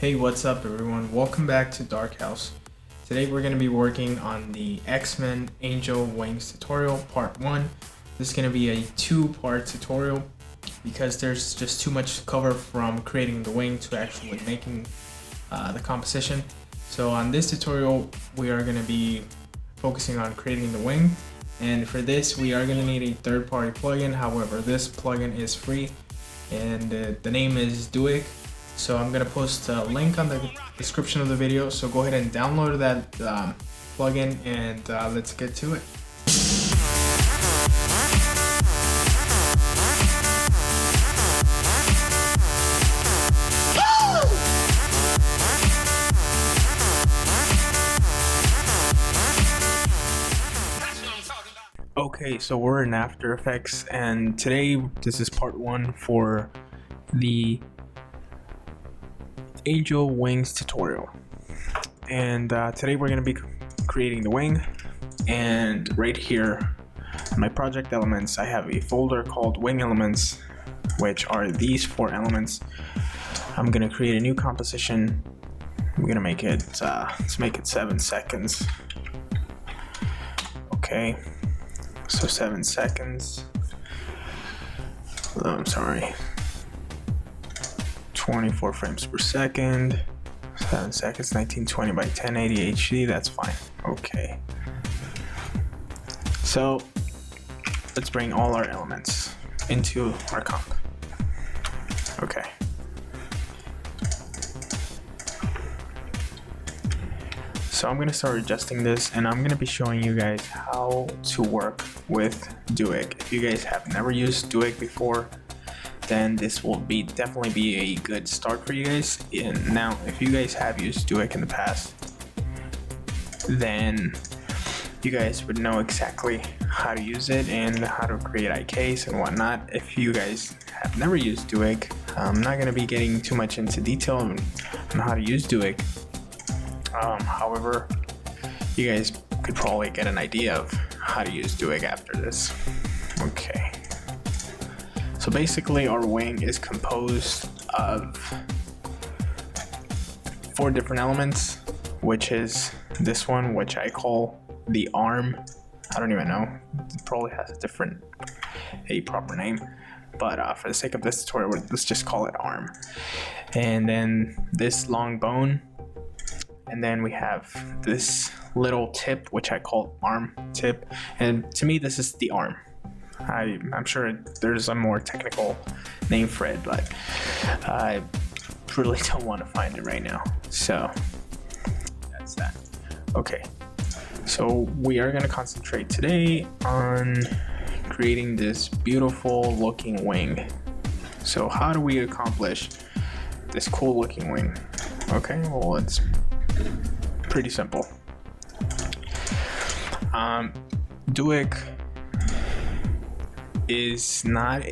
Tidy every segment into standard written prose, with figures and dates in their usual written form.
Hey, what's up everyone? Welcome back to Dark House. Today we're going to be working on the X-Men Angel Wings tutorial part 1. This is going to be a 2-part tutorial because there's just too much to cover from creating the wing to actually making the composition. So on this tutorial we are going to be focusing on creating the wing, and for this we are going to need a third-party plugin. However, this plugin is free and the name is DUIK. So I'm going to post a link on the description of the video, so go ahead and download that plugin and let's get to it. Okay, so we're in After Effects, and today this is part 1 for the Angel Wings tutorial. And today we're going to be creating the wing, and right here in my project elements I have a folder called wing elements, which are these 4 elements. I'm going to create a new composition. I'm going to make it let's make it 7 seconds. Okay, so 7 seconds. Oh, I'm sorry, 24 frames per second, 7 seconds, 1920 by 1080 HD, that's fine. Okay, so let's bring all our elements into our comp. Okay, so I'm gonna start adjusting this, and I'm gonna be showing you guys how to work with DUIK. If you guys have never used DUIK before, then this will definitely be a good start for you guys. And now, if you guys have used DUIK in the past, then you guys would know exactly how to use it and how to create IKs and whatnot. If you guys have never used DUIK, I'm not going to be getting too much into detail on how to use DUIK. However, you guys could probably get an idea of how to use DUIK after this. Okay. So basically our wing is composed of 4 different elements, which is this one, which I call the arm. I don't even know, it probably has a proper name, but for the sake of this tutorial, let's just call it arm. And then this long bone, and then we have this little tip, which I call arm tip, and to me this is the arm. I'm sure there's a more technical name for it, but I really don't want to find it right now. So that's that. Okay, so we are going to concentrate today on creating this beautiful looking wing. So how do we accomplish this cool looking wing? Okay, well, it's pretty simple. DUIK is not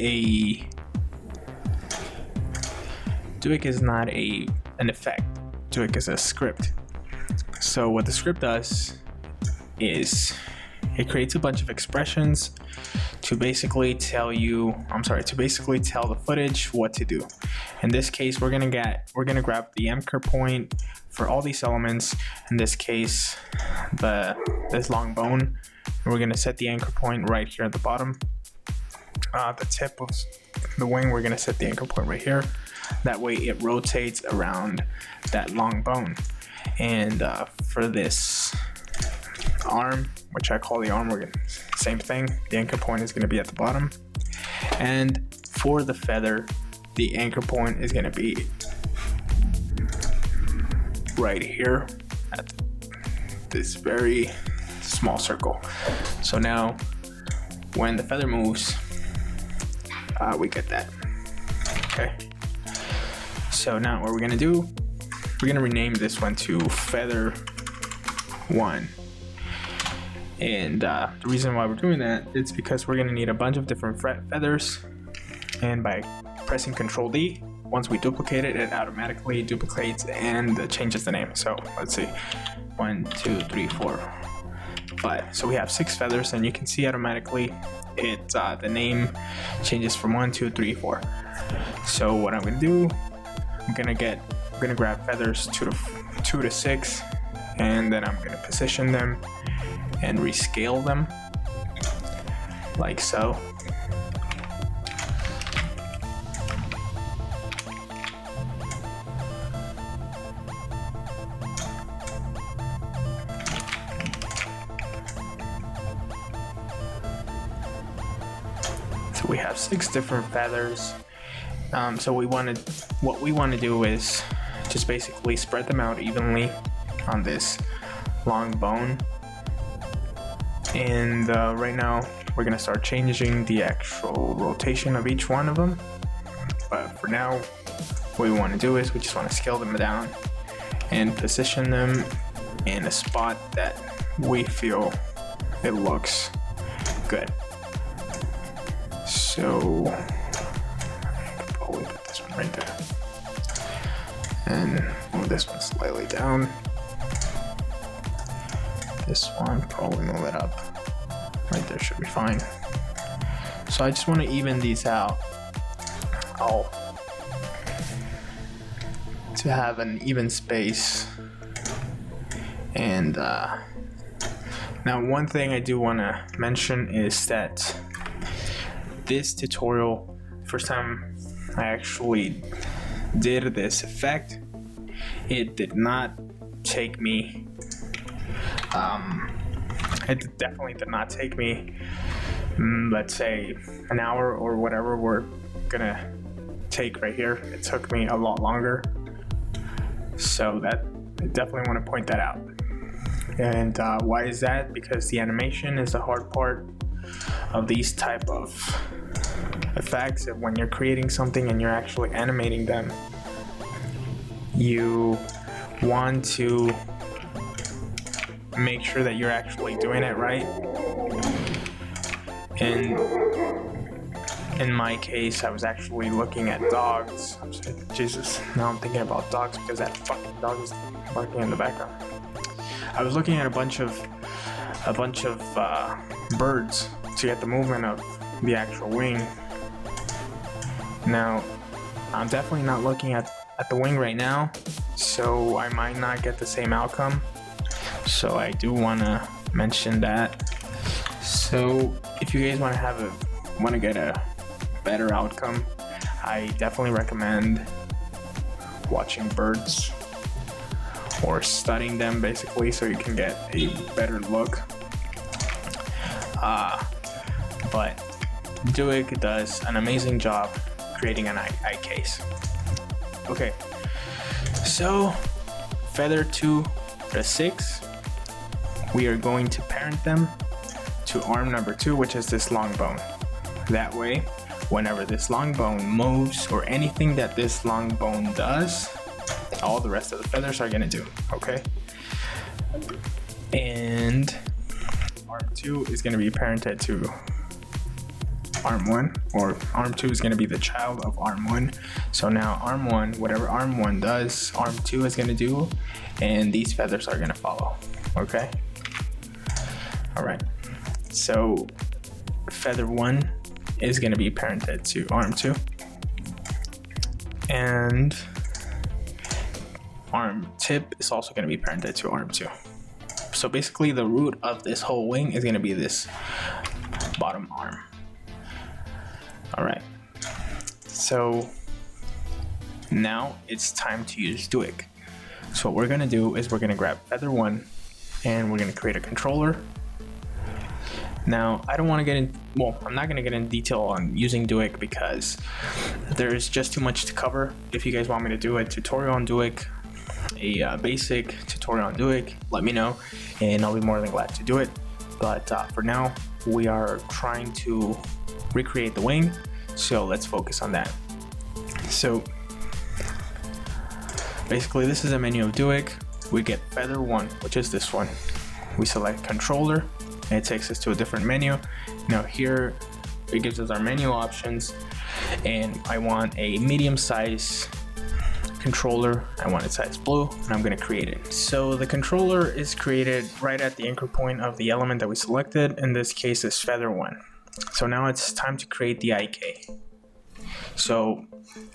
an effect. DUIK is a script. So what the script does is it creates a bunch of expressions to basically tell the footage what to do. In this case, we're gonna grab the anchor point for all these elements. In this case, this long bone, and we're gonna set the anchor point right here at the bottom. The tip of the wing, we're going to set the anchor point right here. That way it rotates around that long bone. And for this arm, which I call the arm, same thing. The anchor point is going to be at the bottom. And for the feather, the anchor point is going to be right here at this very small circle. So now when the feather moves, we get that. Okay, so now what we're gonna do, we're gonna rename this one to feather 1, and the reason why we're doing that is because we're gonna need a bunch of different feathers, and by pressing Ctrl D, once we duplicate it, it automatically duplicates and changes the name. So let's see, 1, 2, 3, 4, 5. So we have 6 feathers, and you can see automatically the name changes from 1, 2, 3, 4. So what I'm gonna do, I'm gonna get I'm gonna grab feathers 2 to 6, and then I'm gonna position them and rescale them like so. So we have 6 different feathers. So what we want to do is just basically spread them out evenly on this long bone. And right now we're gonna start changing the actual rotation of each one of them. But for now, what we want to do is we just want to scale them down and position them in a spot that we feel it looks good. So I could probably put this one right there, and move this one slightly down. This one, probably move it up. Right there should be fine. So I just want to even these out. To have an even space. And now one thing I do want to mention is that this tutorial, first time I actually did this effect, it did not take me it definitely did not take me let's say an hour or whatever we're gonna take right here. It took me a lot longer, so that I definitely want to point that out. And why is that? Because the animation is the hard part of these type of effects. And when you're creating something and you're actually animating them, you want to make sure that you're actually doing it right. And in my case, I was actually looking at dogs. Jesus, now I'm thinking about dogs because that fucking dog is barking in the background. I was looking at a bunch of birds to get the movement of the actual wing. Now, I'm definitely not looking at the wing right now, so I might not get the same outcome. So I do want to mention that. So if you guys want to get a better outcome, I definitely recommend watching birds or studying them basically, so you can get a better look. But DUIK does an amazing job creating an eye case. Okay, so feather 2 to 6, we are going to parent them to arm number 2, which is this long bone. That way, whenever this long bone moves or anything that this long bone does, all the rest of the feathers are gonna do, okay? And arm 2 is gonna be parented to arm 1, or arm 2 is gonna be the child of arm 1. So now arm 1, whatever arm 1 does, arm 2 is gonna do, and these feathers are gonna follow, okay? All right, so feather 1 is gonna be parented to arm 2, and arm tip is also going to be parented to arm 2. So basically the root of this whole wing is going to be this bottom arm. All right, so now it's time to use DUIK. So what we're going to do is we're going to grab feather 1 and we're going to create a controller. Now I don't want to get in, well, I'm not going to get in detail on using DUIK because there's just too much to cover. If you guys want me to do a tutorial on DUIK, a basic tutorial on DUIK, let me know and I'll be more than glad to do it. But for now, we are trying to recreate the wing, so let's focus on that. So basically this is a menu of DUIK. We get feather 1, which is this one. We select controller and it takes us to a different menu. Now here it gives us our menu options, and I want a medium size controller. I want it size blue, and I'm going to create it. So the controller is created right at the anchor point of the element that we selected. In this case is feather 1. So now it's time to create the IK. So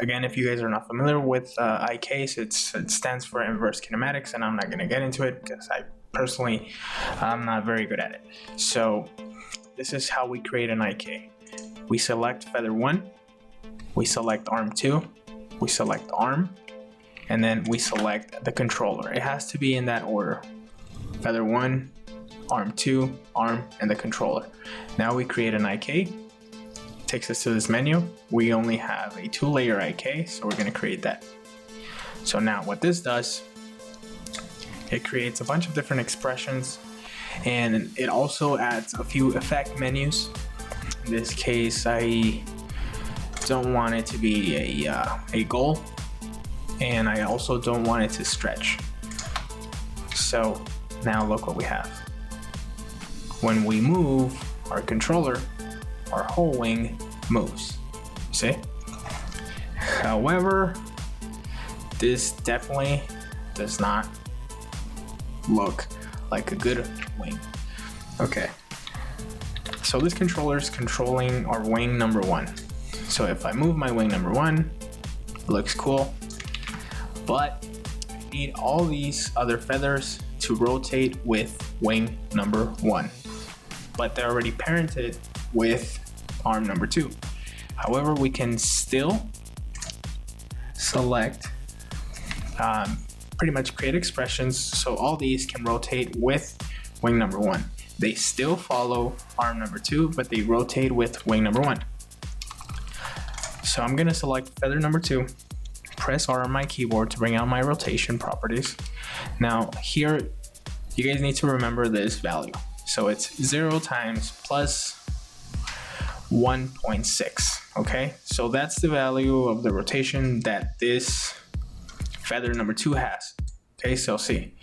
again, if you guys are not familiar with IKs, it stands for inverse kinematics, and I'm not going to get into it because I'm not very good at it. So this is how we create an IK. We select feather 1, we select arm 2, we select arm, and then we select the controller. It has to be in that order: feather 1, arm 2, arm, and the controller. Now we create an IK. Takes us to this menu. We only have a 2-layer IK, so we're going to create that. So now what this does, it creates a bunch of different expressions, and it also adds a few effect menus. In this case, I don't want it to be a goal, and I also don't want it to stretch. So now look what we have. When we move our controller, our whole wing moves. See? However, this definitely does not look like a good wing. Okay. So this controller is controlling our wing number 1. So if I move my wing number 1, it looks cool. But I need all these other feathers to rotate with wing number 1. But they're already parented with arm number 2. However, we can still select, pretty much create expressions so all these can rotate with wing number 1. They still follow arm number 2, but they rotate with wing number 1. So I'm going to select feather number 2, press R on my keyboard to bring out my rotation properties. Now here, you guys need to remember this value. So it's 0 times plus 1.6, okay? So that's the value of the rotation that this feather number 2 has. Okay, so see,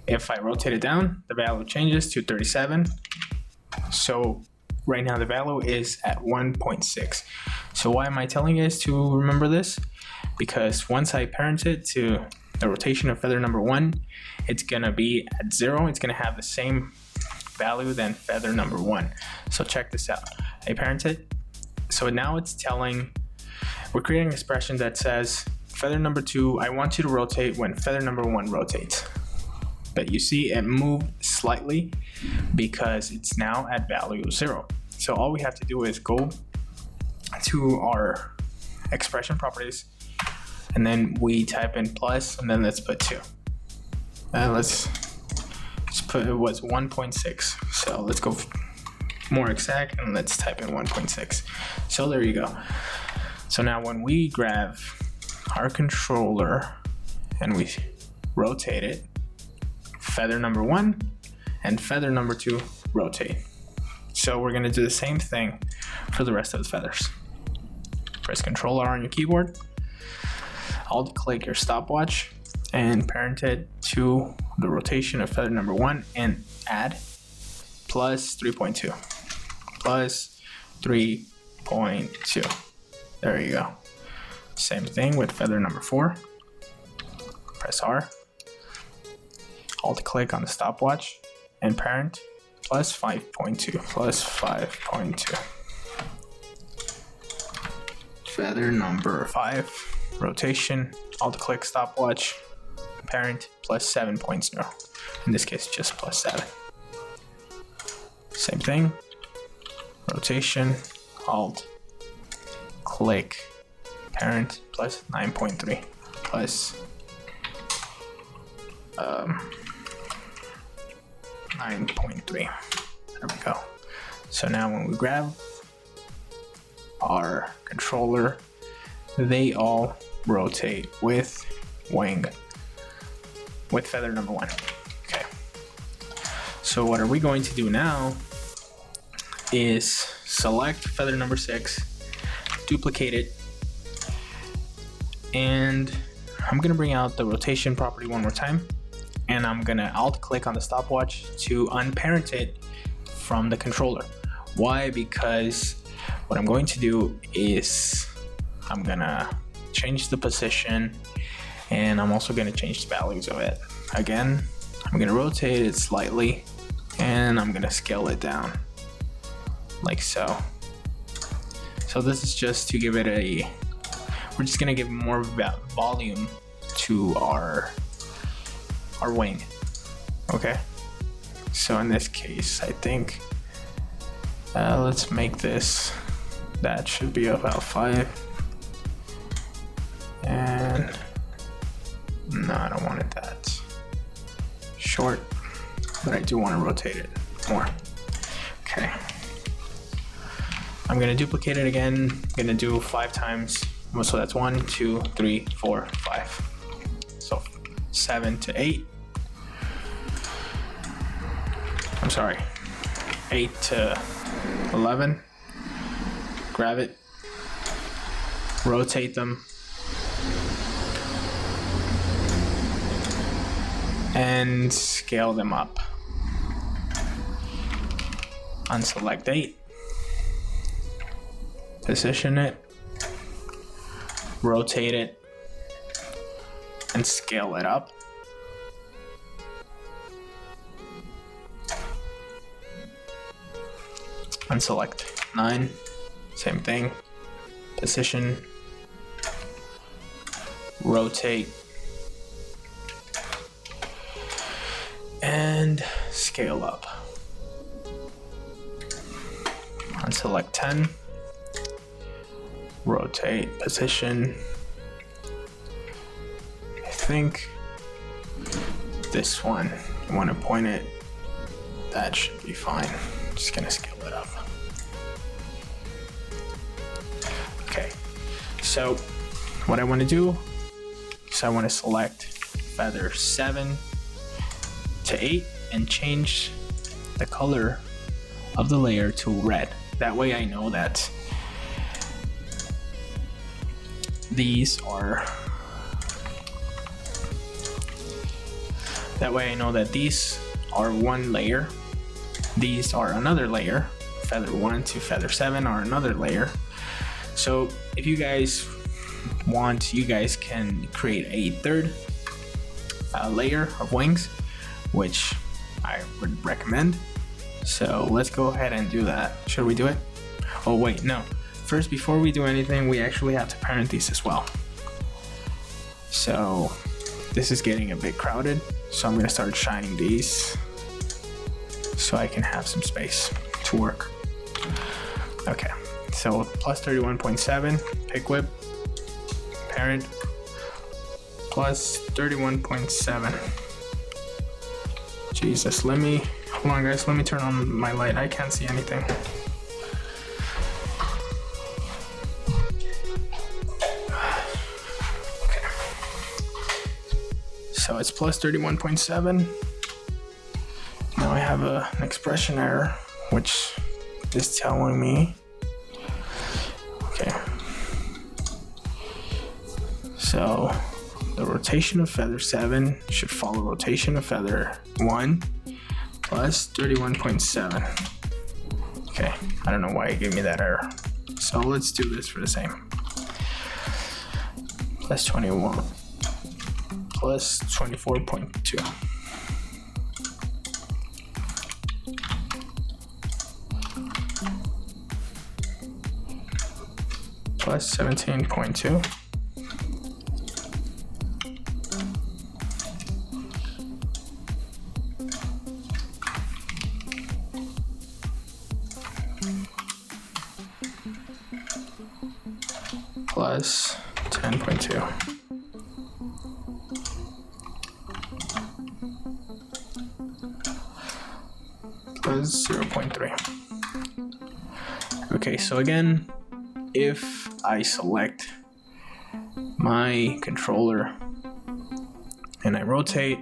if I rotate it down, the value changes to 37. So right now the value is at 1.6. So why am I telling you guys to remember this? Because once I parent it to the rotation of feather number 1, it's gonna be at 0. It's gonna have the same value than feather number 1. So check this out. I parent it. So now it's telling, we're creating an expression that says feather number 2, I want you to rotate when feather number 1 rotates. But you see it moved slightly because it's now at value 0. So all we have to do is go to our expression properties, and then we type in plus, and then let's put 2. Let's put, it was 1.6. So let's go more exact, and let's type in 1.6. So there you go. So now when we grab our controller and we rotate it, feather number 1 and feather number 2 rotate. So we're gonna do the same thing for the rest of the feathers. Press Control R on your keyboard, Alt click your stopwatch, and parent it to the rotation of feather number 1 and add plus 3.2. Plus 3.2. There you go. Same thing with feather number 4. Press R. Alt click on the stopwatch and parent plus 5.2. Plus 5.2. Feather number 5. Rotation. Alt click stopwatch. Parent plus 7.0. In this case, just plus 7. Same thing. Rotation, Alt, click, parent plus 9.3 plus 9.3. There we go. So now when we grab our controller, they all rotate with wing, with feather number 1. Okay. So what are we going to do now is select feather number 6, duplicate it, and I'm gonna bring out the rotation property one more time, and I'm gonna alt click on the stopwatch to unparent it from the controller. Why? Because what I'm going to do is I'm gonna change the position, and I'm also gonna change the values of it. Again, I'm gonna rotate it slightly, and I'm gonna scale it down like so. So this is just to give it a we're just gonna give more volume to our wing. Okay, so in this case, I think let's make this, that should be about 5, and no, I don't want it that short, but I do want to rotate it more. Okay, I'm gonna duplicate it again. I'm gonna do 5 times, so that's 1, 2, 3, 4, 5. So 7 to 8. I'm sorry, 8 to 11. Grab it, rotate them, and scale them up. Unselect 8, position it, rotate it, and scale it up. Unselect 9, same thing, position, rotate, and scale up. Unselect 10, rotate, position. I think this one, I want to point it, that should be fine. Just gonna scale it up. Okay, so what I want to do is I want to select feather 7 to 8 and change the color of the layer to red. That way I know that these are, one layer, these are another layer, feather 1 to feather 7 are another layer. So if you guys want, you guys can create a third layer of wings, which I would recommend. So let's go ahead and do that. Should we do it? Oh wait, no. First, before we do anything, we actually have to parent these as well. So this is getting a bit crowded, so I'm gonna start shining these so I can have some space to work. Okay, so plus 31.7, pick whip, parent, plus 31.7. Jesus, hold on guys, let me turn on my light. I can't see anything. Okay. So it's plus 31.7. Now I have an expression error, which is telling me, okay. So the rotation of feather 7 should follow rotation of feather 1 plus 31.7. Okay, I don't know why it gave me that error. So let's do this for the same. Plus 21 plus 24.2. Plus 17.2. Plus 10.2. Plus 0.3. Okay, so again, if I select my controller and I rotate,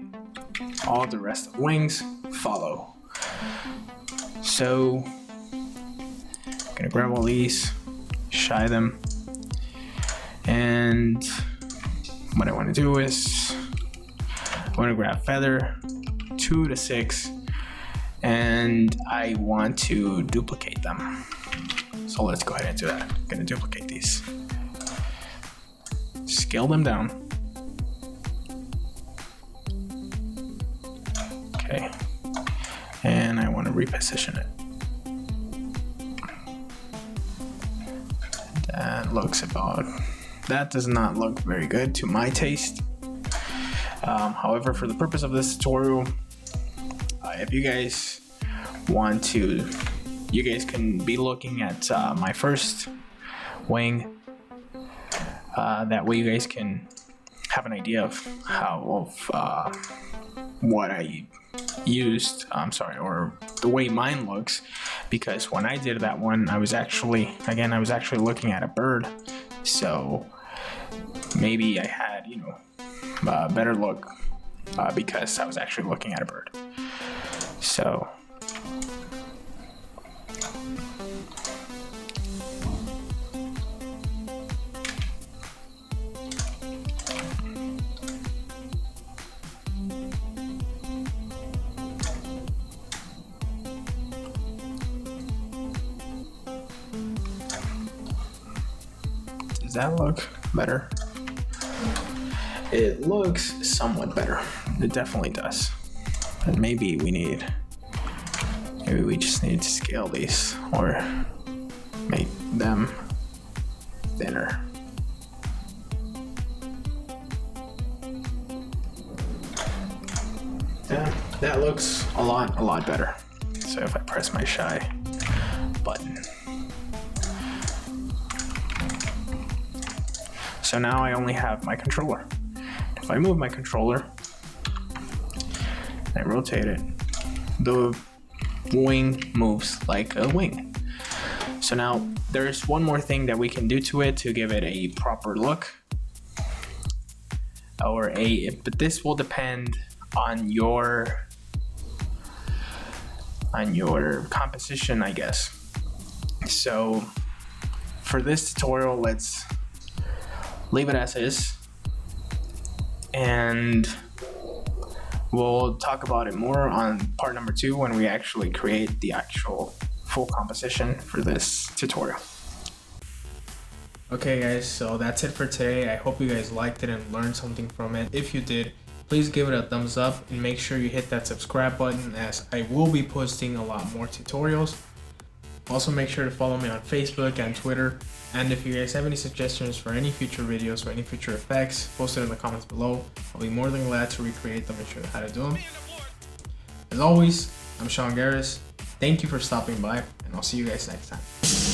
all the rest of the wings follow. So I'm gonna grab all these, shy them, and what I want to do is I want to grab feather 2 to 6 and I want to duplicate them. So let's go ahead and do that. I'm going to duplicate these, scale them down. Okay, and I want to reposition it. That looks about that does not look very good to my taste. However, for the purpose of this tutorial, if you guys want to, you guys can be looking at my first wing. That way you guys can have an idea of what I used, or the way mine looks, because when I did that one, I was actually looking at a bird, so maybe I had, a better look because I was actually looking at a bird. So does that look better? It looks somewhat better. It definitely does. But maybe we just need to scale these or make them thinner. Yeah, that looks a lot better. So if I press my shy button. So now I only have my controller. If I move my controller and I rotate it, the wing moves like a wing. So now there's one more thing that we can do to it to give it a proper look, but this will depend on your composition, I guess. So for this tutorial, let's leave it as is, and we'll talk about it more on part number 2 when we actually create the actual full composition for this tutorial. Okay guys, so that's it for today. I hope you guys liked it and learned something from it. If you did, please give it a thumbs up and make sure you hit that subscribe button, as I will be posting a lot more tutorials. Also make sure to follow me on Facebook and Twitter, and if you guys have any suggestions for any future videos or any future effects, post it in the comments below. I'll be more than glad to recreate them and show you how to do them. As always, I'm Sean Garris. Thank you for stopping by, and I'll see you guys next time.